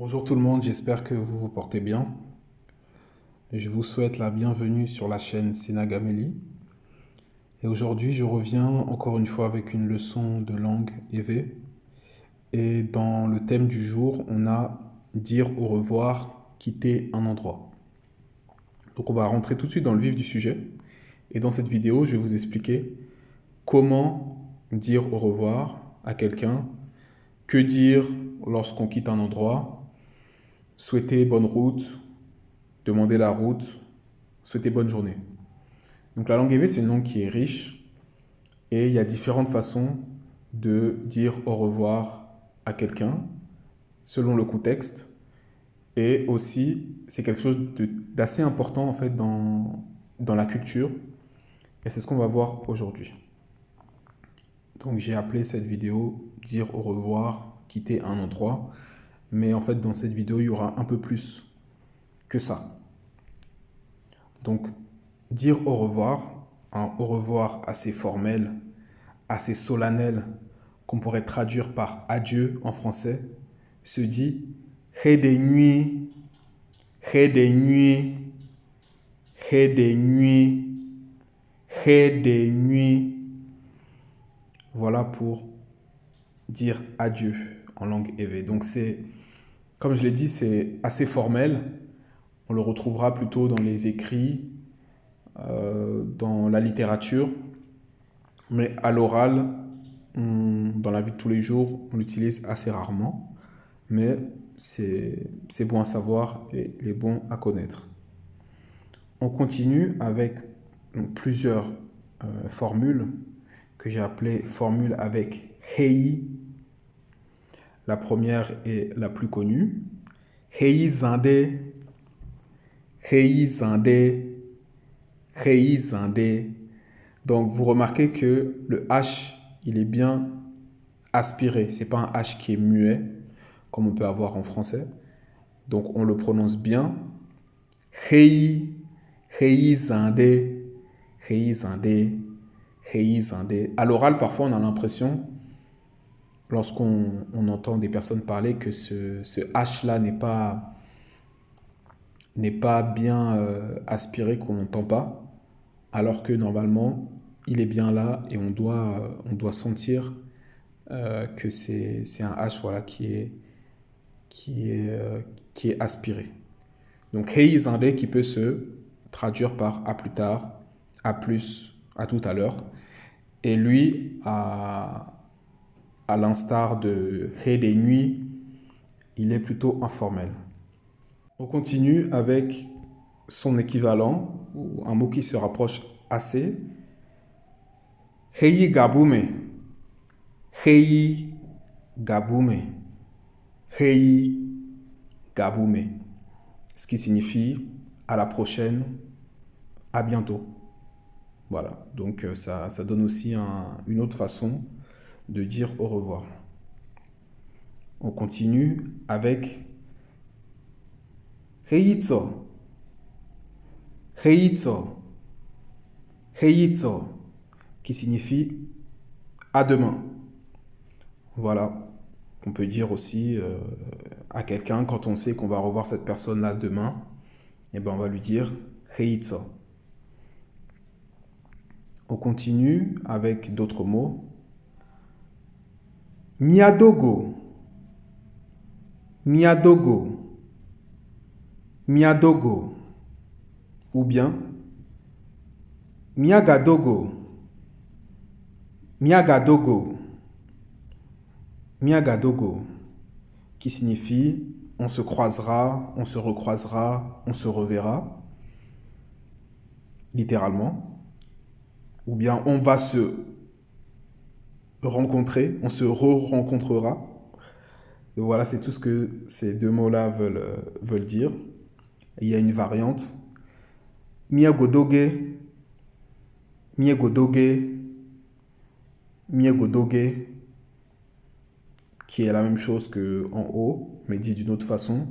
Bonjour tout le monde, j'espère que vous vous portez bien. Je vous souhaite la bienvenue sur la chaîne Sinagameli. Et aujourd'hui, je reviens encore une fois avec une leçon de langue EV. Et dans le thème du jour, on a dire au revoir, quitter un endroit. Donc on va rentrer tout de suite dans le vif du sujet. Et dans cette vidéo, je vais vous expliquer comment dire au revoir à quelqu'un, que dire lorsqu'on quitte un endroit, souhaiter bonne route, demander la route, souhaiter bonne journée. Donc la langue EV, c'est une langue qui est riche et il y a différentes façons de dire au revoir à quelqu'un selon le contexte. Et aussi, c'est quelque chose d'assez important en fait dans la culture. Et c'est ce qu'on va voir aujourd'hui. Donc j'ai appelé cette vidéo dire au revoir, quitter un endroit. Mais en fait, dans cette vidéo, il y aura un peu plus que ça. Donc, dire au revoir, un au revoir assez formel, assez solennel, qu'on pourrait traduire par adieu en français, se dit He de nuit, He de nuit, He de nuit, He de nuit. Voilà pour dire adieu en langue EV. Donc c'est, comme je l'ai dit, c'est assez formel. On le retrouvera plutôt dans les écrits, dans la littérature, mais à l'oral, dans la vie de tous les jours, on l'utilise assez rarement. Mais c'est bon à savoir et il est bon à connaître. On continue avec plusieurs formules que j'ai appelées formules avec hei. La première est la plus connue. Hei zande, hei zande, hei zande. Donc vous remarquez que le H, il est bien aspiré. C'est pas un H qui est muet, comme on peut avoir en français. Donc on le prononce bien. Hei, hei zande, hei zande, hei zande. À l'oral, parfois, on a l'impression, lorsqu'on entend des personnes parler, que ce H-là n'est pas bien aspiré, qu'on n'entend pas, alors que normalement, il est bien là et on doit sentir que c'est un H voilà, qui est, euh, qui est aspiré. Donc, hei zande qui peut se traduire par à plus tard, à plus, à tout à l'heure. Et lui, à l'instar de hei des nuits, il est plutôt informel. On continue avec son équivalent, ou un mot qui se rapproche assez. Hei gabume. Hei gabume. Hei gabume. Ce qui signifie à la prochaine, à bientôt. Voilà, donc ça donne aussi une autre façon de dire au revoir. On continue avec Heizo. Heizo. Heizo, qui signifie à demain. Voilà, on peut dire aussi à quelqu'un quand on sait qu'on va revoir cette personne-là demain, et ben on va lui dire Heizo. On continue avec d'autres mots. Miadogo. Miadogo. Miadogo. Ou bien Miagadogo. Miagadogo. Miagadogo. Qui signifie on se croisera, on se recroisera, on se reverra. Littéralement. Ou bien on va se rencontrer, on se re-rencontrera. Et voilà, c'est tout ce que ces deux mots-là veulent dire. Et il y a une variante. Miagodoge. Miegodoge, Miegodoge, qui est la même chose que en haut, mais dit d'une autre façon.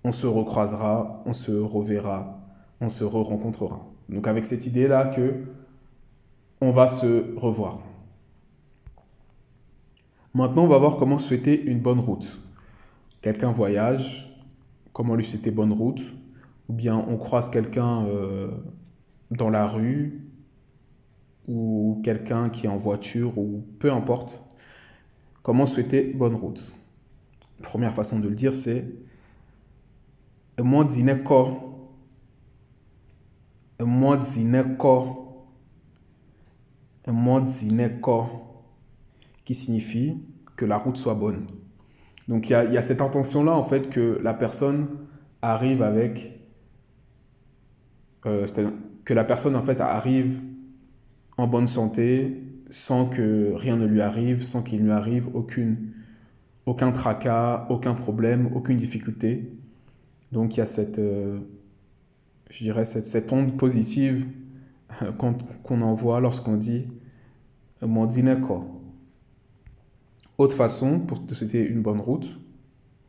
On se recroisera, on se reverra, on se re-rencontrera. Donc avec cette idée-là que on va se revoir. Maintenant, on va voir comment souhaiter une bonne route. quelqu'un voyage, comment lui souhaiter bonne route, ou bien on croise quelqu'un dans la rue, ou quelqu'un qui est en voiture, ou peu importe, comment souhaiter bonne route. Première façon de le dire, c'est Modzineko, Modzineko, Modzineko, qui signifie que la route soit bonne. Donc il y a cette intention-là, en fait, que la personne arrive avec, c'est-à-dire que la personne, en fait, arrive en bonne santé, sans que rien ne lui arrive, sans qu'il ne lui arrive aucun tracas, aucun problème, aucune difficulté. Donc il y a je dirais, cette onde positive qu'on envoie lorsqu'on dit Mondineko. Autre façon, pour te souhaiter une bonne route,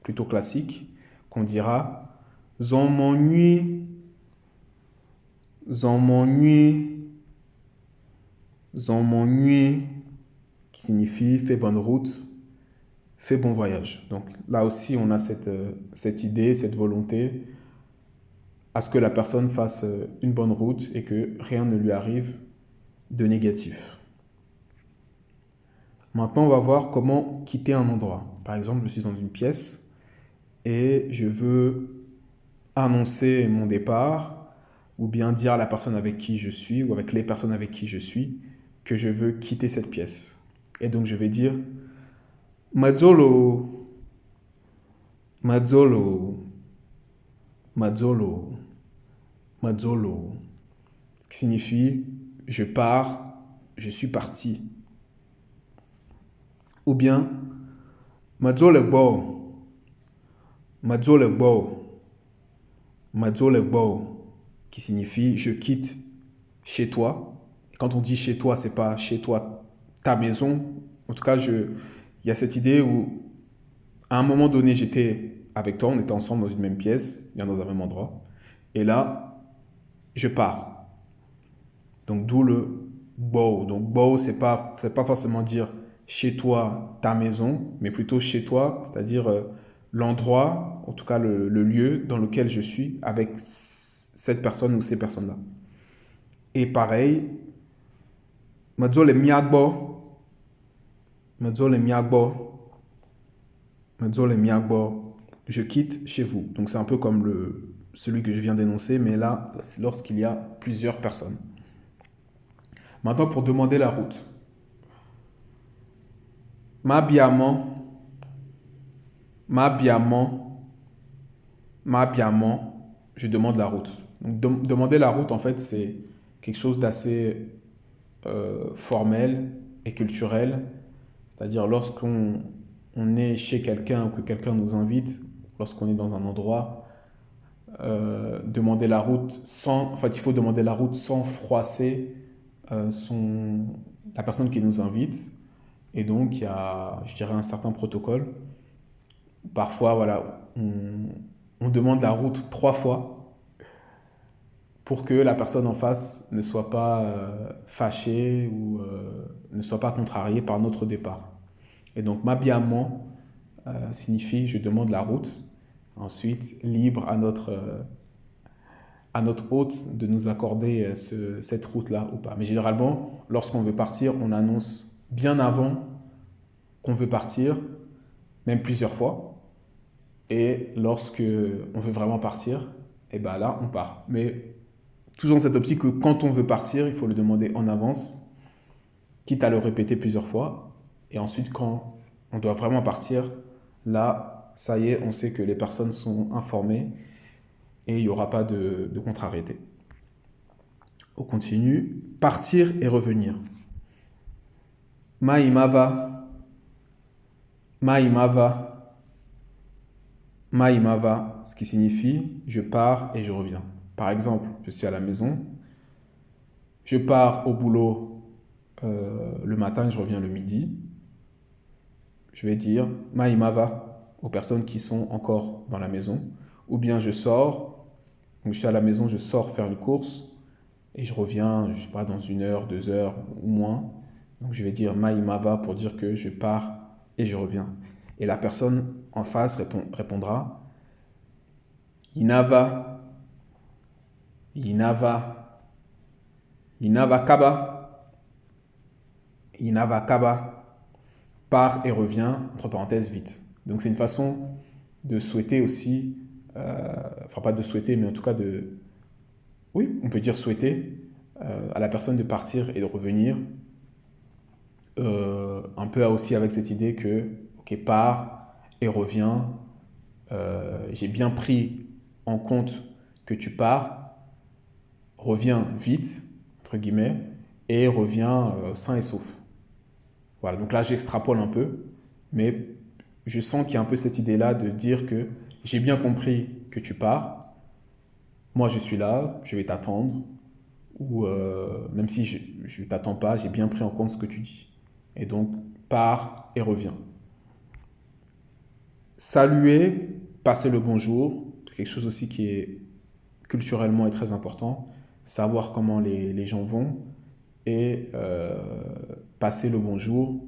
plutôt classique, qu'on dira Zon m'ennuie, Zon m'ennuie, Zon m'ennuie, qui signifie fais bonne route, fais bon voyage. Donc là aussi, on a cette idée, cette volonté à ce que la personne fasse une bonne route et que rien ne lui arrive de négatif. Maintenant, on va voir comment quitter un endroit. Par exemple, je suis dans une pièce et je veux annoncer mon départ ou bien dire à la personne avec qui je suis ou avec les personnes avec qui je suis que je veux quitter cette pièce. Et donc, je vais dire Mazzolo, Mazzolo, Mazzolo, Mazzolo, ce qui signifie je pars, je suis parti. Ou bien Mazzolebo, Mazzolebo, Mazzolebo, qui signifie je quitte chez toi. Quand on dit chez toi, c'est pas chez toi ta maison. En tout cas, il y a cette idée où à un moment donné, j'étais avec toi, on était ensemble dans une même pièce, bien dans un même endroit. Et là, je pars. Donc d'où le bow. Donc bow, c'est pas forcément dire chez toi, ta maison, mais plutôt chez toi, c'est-à-dire l'endroit, en tout cas le lieu dans lequel je suis avec cette personne ou ces personnes-là. Et pareil, Mazzole miagbo, Mazzole miagbo, Mazzole miagbo, je quitte chez vous. Donc c'est un peu comme celui que je viens d'énoncer, mais là, c'est lorsqu'il y a plusieurs personnes. Maintenant, pour demander la route. M'abbiamo, m'abbiamo, m'abbiamo, je demande la route. Donc, demander la route, en fait, c'est quelque chose d'assez formel et culturel. C'est-à-dire lorsqu'on est chez quelqu'un ou que quelqu'un nous invite, lorsqu'on est dans un endroit, demander la route en fait, il faut demander la route sans froisser la personne qui nous invite. Et donc, il y a, je dirais, un certain protocole. Parfois, voilà, on demande la route 3 fois pour que la personne en face ne soit pas fâchée ou ne soit pas contrariée par notre départ. Et donc, m'abbiamo signifie je demande la route. Ensuite, libre à notre hôte de nous accorder cette route-là ou pas. Mais généralement, lorsqu'on veut partir, on annonce bien avant qu'on veut partir, même plusieurs fois. Et lorsque on veut vraiment partir, et ben là, on part. Mais toujours dans cette optique que quand on veut partir, il faut le demander en avance, quitte à le répéter plusieurs fois. Et ensuite, quand on doit vraiment partir, là, ça y est, on sait que les personnes sont informées et il n'y aura pas de contrariété. On continue. Partir et revenir. Maimava, Maimava, Maimava, ce qui signifie je pars et je reviens. Par exemple, je suis à la maison, je pars au boulot le matin et je reviens le midi. Je vais dire Maimava aux personnes qui sont encore dans la maison. Ou bien je sors, donc je suis à la maison, je sors faire une course et je reviens, je sais pas, dans 1 heure, 2 heures ou moins. Donc je vais dire Maimava pour dire que je pars et je reviens. Et la personne en face répondra Inava, Inava, Inava Kaba, Inava Kaba, part et revient, entre parenthèses, vite. Donc c'est une façon de souhaiter aussi, enfin pas de souhaiter, mais en tout cas de, oui, on peut dire souhaiter à la personne de partir et de revenir, un peu aussi avec cette idée que, ok, pars et reviens, j'ai bien pris en compte que tu pars, reviens vite, entre guillemets, et reviens sain et sauf. Voilà, donc là j'extrapole un peu, mais je sens qu'il y a un peu cette idée-là de dire que j'ai bien compris que tu pars, moi je suis là, je vais t'attendre, ou même si je ne t'attends pas, j'ai bien pris en compte ce que tu dis. Et donc, pars et reviens. Saluer, passer le bonjour, c'est quelque chose aussi qui est culturellement est très important. Savoir comment les gens vont et passer le bonjour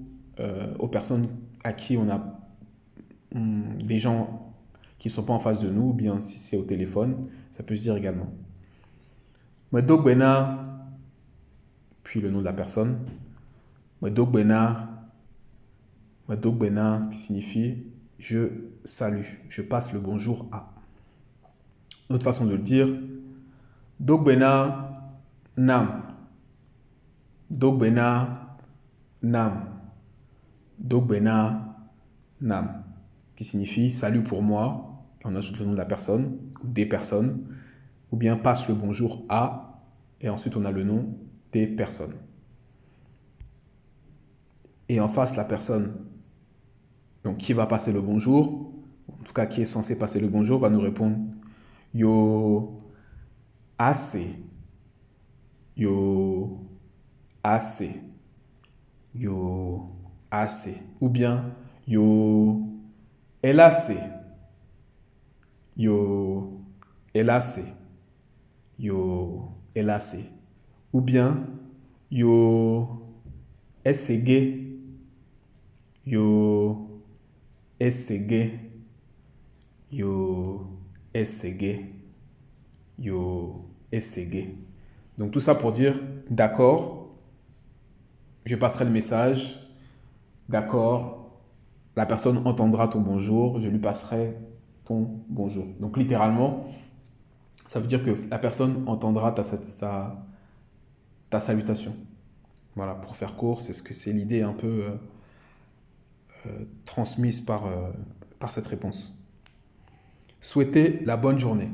aux personnes à qui on a des gens qui ne sont pas en face de nous, ou bien si c'est au téléphone, ça peut se dire également. Madogbena, puis le nom de la personne. Madogbena, Madogbena, ce qui signifie je salue, je passe le bonjour à. Une autre façon de le dire, Dogbena Nam, Dogbena Nam, Dogbena Nam, qui signifie salut pour moi, et on ajoute le nom de la personne, ou des personnes, ou bien passe le bonjour à, et ensuite on a le nom des personnes. Et en face, la personne donc, qui va passer le bonjour, en tout cas qui est censé passer le bonjour, va nous répondre Yo assez, yo assez, yo assez, ou bien yo el assez, yo el assez, yo el assez, ou bien yo essegué, yo essegué, yo essegué, yo essegué. Donc tout ça pour dire d'accord, je passerai le message, d'accord, la personne entendra ton bonjour, je lui passerai ton bonjour. Donc littéralement, ça veut dire que la personne entendra ta salutation. Voilà, pour faire court, c'est ce que c'est l'idée un peu transmise par cette réponse. Souhaiter la bonne journée.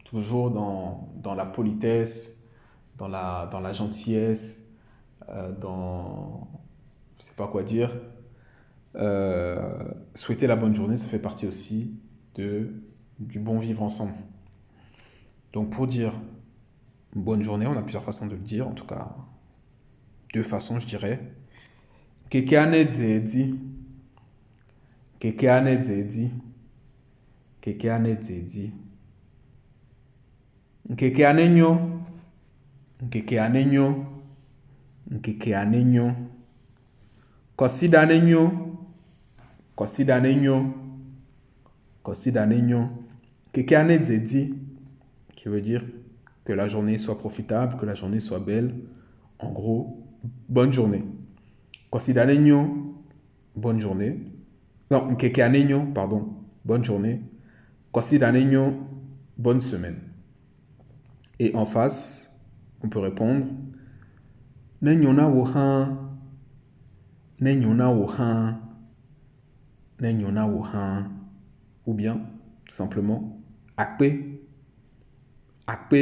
Toujours dans la politesse, dans la gentillesse, dans... je ne sais pas quoi dire. Souhaiter la bonne journée, ça fait partie aussi du bon vivre ensemble. Donc pour dire bonne journée, on a plusieurs façons de le dire, en tout cas 2 façons je dirais. Kekeane dzedi, kekeane dzedi, kekeane dzedi. Nkekeane nyo, nkekeane nyo, nkekeane nyo. Kosidane nyo, kosidane nyo, kosidane nyo. Kekeane dzedi, qui veut dire que la journée soit profitable, que la journée soit belle. En gros, bonne journée. Kosidane nyo, bonne journée. Non, nkekeane nyo, pardon, bonne journée. Kosidane nyo, bonne semaine. Et en face, on peut répondre Nenyona wohan, Nenyona wohan, Nenyona wohan. Ou bien, tout simplement, Akpe, Akpe,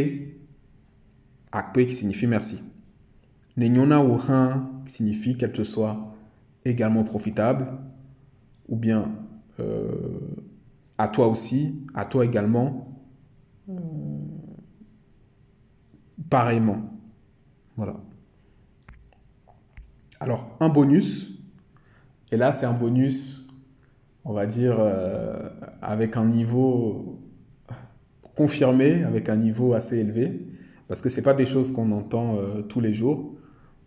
Akpe qui signifie merci. Nenyona wohan qui signifie qu'elle te soit également profitable. Ou bien, à toi aussi, à toi également. Pareillement. Voilà. Alors, un bonus, et là c'est un bonus, on va dire, avec un niveau confirmé, avec un niveau assez élevé, parce que ce n'est pas des choses qu'on entend tous les jours,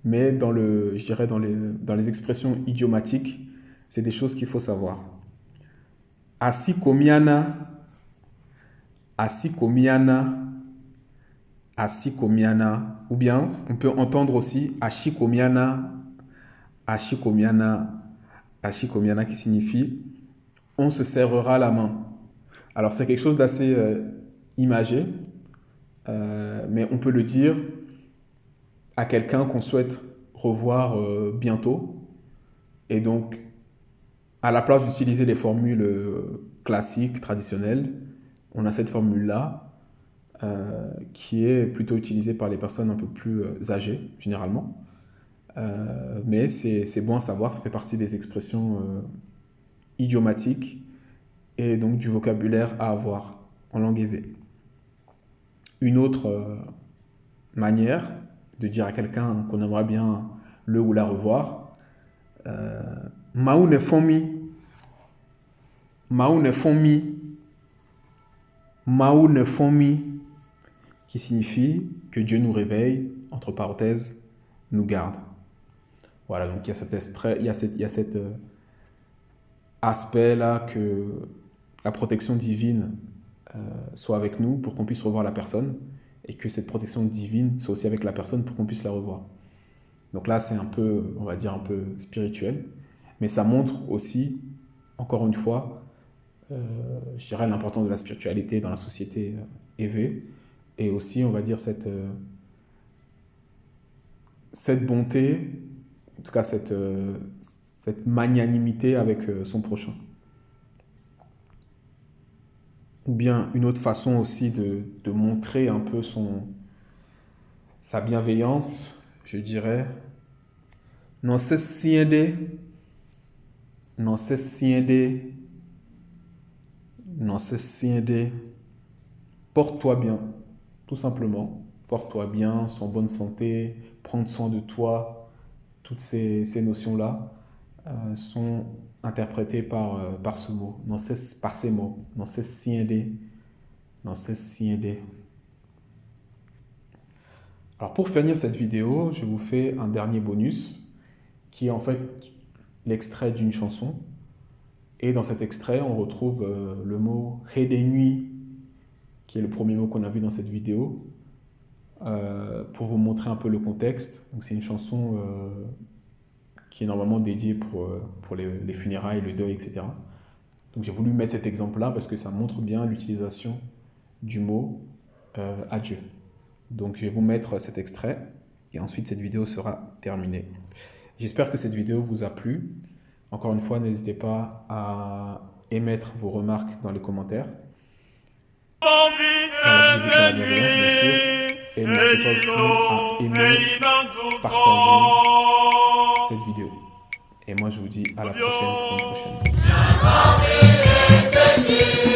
mais je dirais dans les expressions idiomatiques, c'est des choses qu'il faut savoir. asikomiana, asikomiana, asikomiana. Ou bien, on peut entendre aussi ashikomiana, ashikomiana, ashikomiana qui signifie on se serrera la main. Alors, c'est quelque chose d'assez imagé, mais on peut le dire à quelqu'un qu'on souhaite revoir bientôt. Et donc, à la place d'utiliser les formules classiques, traditionnelles, on a cette formule-là qui est plutôt utilisée par les personnes un peu plus âgées, généralement. Mais c'est bon à savoir, ça fait partie des expressions idiomatiques et donc du vocabulaire à avoir en langue éve. Une autre manière de dire à quelqu'un qu'on aimerait bien le ou la revoir, Maoune fomi, Maoune fomi, Maoune fomi, qui signifie que Dieu nous réveille, entre parenthèses, nous garde. Voilà, donc il y a cet aspect-là que la protection divine soit avec nous pour qu'on puisse revoir la personne et que cette protection divine soit aussi avec la personne pour qu'on puisse la revoir. Donc là, c'est un peu, on va dire, un peu spirituel, mais ça montre aussi, encore une fois, je dirais l'importance de la spiritualité dans la société éve et aussi, on va dire, cette bonté, en tout cas cette magnanimité avec son prochain. Ou bien une autre façon aussi de montrer un peu sa bienveillance, je dirais, non se siende, non se siende, non se siende, porte-toi bien, tout simplement, porte-toi bien, sois en bonne santé, prendre soin de toi, toutes ces notions-là sont interprétées par ce mot, par ces mots, non se siende, non se siende. Alors pour finir cette vidéo, je vous fais un dernier bonus qui est en fait l'extrait d'une chanson. Et dans cet extrait, on retrouve le mot « Ré des nuits » qui est le premier mot qu'on a vu dans cette vidéo, pour vous montrer un peu le contexte. Donc c'est une chanson qui est normalement dédiée pour les funérailles, le deuil, etc. Donc j'ai voulu mettre cet exemple-là parce que ça montre bien l'utilisation du mot adieu. Donc je vais vous mettre cet extrait et ensuite cette vidéo sera terminée. J'espère que cette vidéo vous a plu. Encore une fois, n'hésitez pas à émettre vos remarques dans les commentaires. Bien sûr. Et n'hésitez pas aussi à aimer, partager cette vidéo. Et moi, je vous dis à la prochaine pour une prochaine.